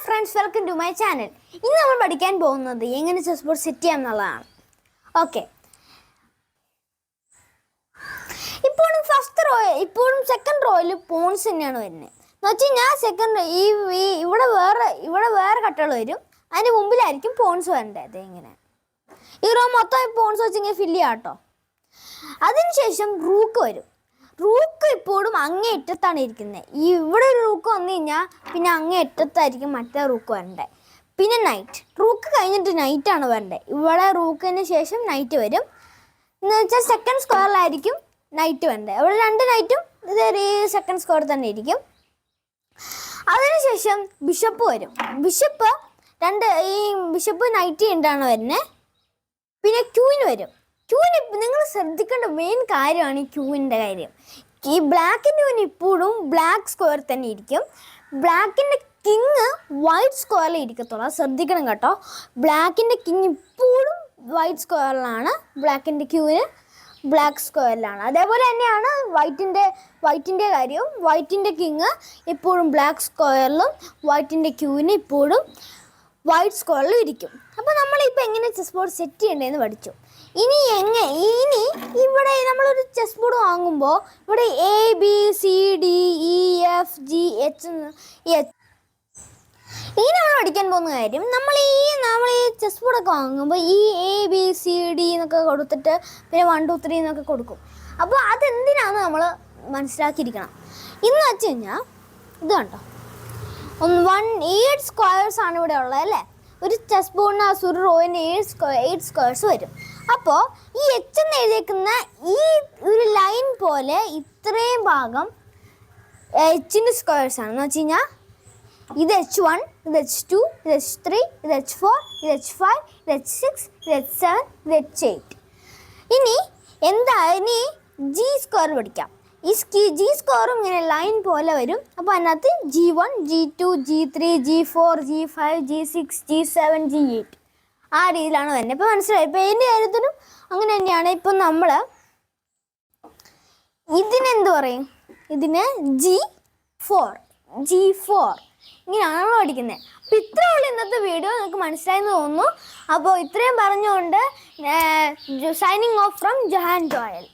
friends, welcome to my channel. ഇന്ന് നമ്മൾ പഠിക്കാൻ പോകുന്നത് എങ്ങനെ ചെസ് ബോർഡ് സെറ്റ് ചെയ്യാം എന്നുള്ളതാണ്. ഓക്കെ, ഇപ്പോഴും സെക്കൻഡ് റോയിൽ പോൺസ് തന്നെയാണ് വരുന്നത്. എന്ന് വെച്ച് കഴിഞ്ഞാൽ സെക്കൻഡ് ഇവിടെ വേറെ കട്ടകൾ വരും, അതിന് മുമ്പിലായിരിക്കും പോൺസ് വരേണ്ടത്. ഇങ്ങനെ ഈ റോ മൊത്തം പോൺസ് വെച്ച് ഇങ്ങനെ ഫില്ല് ചെയ്യാം കേട്ടോ. അതിനുശേഷം റൂക്ക് വരും. റൂക്ക് ഇപ്പോഴും അങ്ങേ അറ്റത്താണ് ഇരിക്കുന്നത്. ഇവിടെ ഒരു റൂക്ക് വന്നു കഴിഞ്ഞാൽ പിന്നെ അങ്ങേ അറ്റത്തായിരിക്കും മറ്റേ റൂക്ക് വരണ്ടേ. പിന്നെ നൈറ്റ്, റൂക്ക് കഴിഞ്ഞിട്ട് നൈറ്റാണ് വരണ്ടേ. ഇവിടെ റൂക്കിന് ശേഷം നൈറ്റ് വരും. എന്ന് വെച്ചാൽ സെക്കൻഡ് സ്ക്വയറിലായിരിക്കും നൈറ്റ് വരണ്ടേ. ഇവിടെ രണ്ട് നൈറ്റും ഇതൊരു സെക്കൻഡ് സ്ക്വയർ തന്നെ ഇരിക്കും. അതിനുശേഷം ബിഷപ്പ് വരും. ബിഷപ്പ് നൈറ്റ് ചെയ്യേണ്ടാണ് വരുന്നത്. പിന്നെ ക്യൂവിന് വരും. ക്യൂവിന് നിങ്ങൾ ശ്രദ്ധിക്കേണ്ട മെയിൻ കാര്യമാണ് ഈ ക്യൂവിൻ്റെ കാര്യം. ഈ ബ്ലാക്കിൻ്റെ ക്യൂവിന് ഇപ്പോഴും ബ്ലാക്ക് സ്ക്വയർ തന്നെ ഇരിക്കും. ബ്ലാക്കിൻ്റെ കിങ് വൈറ്റ് സ്ക്വയറിൽ ഇരിക്കത്തുള്ളൂ, ശ്രദ്ധിക്കണം കേട്ടോ. ബ്ലാക്കിൻ്റെ കിങ് ഇപ്പോഴും വൈറ്റ് സ്ക്വയറിലാണ്, ബ്ലാക്കിൻ്റെ ക്യൂവിന് ബ്ലാക്ക് സ്ക്വയറിലാണ്. അതേപോലെ തന്നെയാണ് വൈറ്റിൻ്റെ കാര്യവും. വൈറ്റിൻ്റെ കിങ് ഇപ്പോഴും ബ്ലാക്ക് സ്ക്വയറിലും വൈറ്റിൻ്റെ ക്യൂവിന് ഇപ്പോഴും വൈറ്റ് സ്ക്വയറിലും ഇരിക്കും. അപ്പോൾ നമ്മളിപ്പോൾ എങ്ങനെ ചെസ് ബോർഡ് സെറ്റ് ചെയ്യേണ്ടതെന്ന് പഠിച്ചു. ഇനി ഇവിടെ നമ്മളൊരു ചെസ് ബോർഡ് വാങ്ങുമ്പോൾ ഇവിടെ ABCDEFGH ഇനി നമ്മൾ പഠിക്കാൻ പോകുന്ന കാര്യം, നമ്മൾ ഈ ചെസ് ബോർഡൊക്കെ വാങ്ങുമ്പോൾ ഈ ABCD എന്നൊക്കെ കൊടുത്തിട്ട് പിന്നെ 1 2 3 എന്നൊക്കെ കൊടുക്കും. അപ്പോൾ അതെന്തിനാണെന്ന് നമ്മൾ മനസ്സിലാക്കിയിരിക്കണം. ഇന്ന് വെച്ച് കഴിഞ്ഞാൽ ഇത് കണ്ടോ, 8 സ്ക്വയേഴ്സ് ആണ് ഇവിടെ ഉള്ളത് അല്ലേ. ഒരു ചെസ് ബോർഡിന് ഒരു റോയിന് 8 സ്ക്വയേഴ്സ് വരും. അപ്പോൾ ഈ H എന്ന് എഴുതിയേക്കുന്ന ഈ ഒരു ലൈൻ പോലെ ഇത്രയും ഭാഗം Hൻ്റെ സ്ക്വയേഴ്സ് ആണ്. എന്ന് വെച്ച് കഴിഞ്ഞാൽ ഇത് H1, ഇത് H2, ഇത് H3, ഇത് H4, ഇത് H5, ഇത് H6, ഇത് H7, ഇത് H8. ഇനി G സ്ക്വയർ പഠിക്കാം. ഈ G സ്ക്വയറും ഇങ്ങനെ ലൈൻ പോലെ വരും. അപ്പോൾ അതിനകത്ത് G1, G2, G3, G4, G5, G6, G7, G8 ആ രീതിയിലാണ് വരുന്നത്. ഇപ്പോൾ മനസ്സിലായി. ഇപ്പോൾ എൻ്റെ കാര്യത്തിനും അങ്ങനെ തന്നെയാണ്. ഇപ്പം നമ്മൾ ഇതിനെന്ത് പറയും, ഇതിന് G4 ഇങ്ങനെയാണ് നമ്മൾ പഠിക്കുന്നത്. അപ്പോൾ ഇത്രയേ ഉള്ളൂ ഇന്നത്തെ വീഡിയോ. നിങ്ങൾക്ക് മനസ്സിലായെന്ന് തോന്നുന്നു. അപ്പോൾ ഇത്രയും പറഞ്ഞുകൊണ്ട് signing off from Jahan Joel.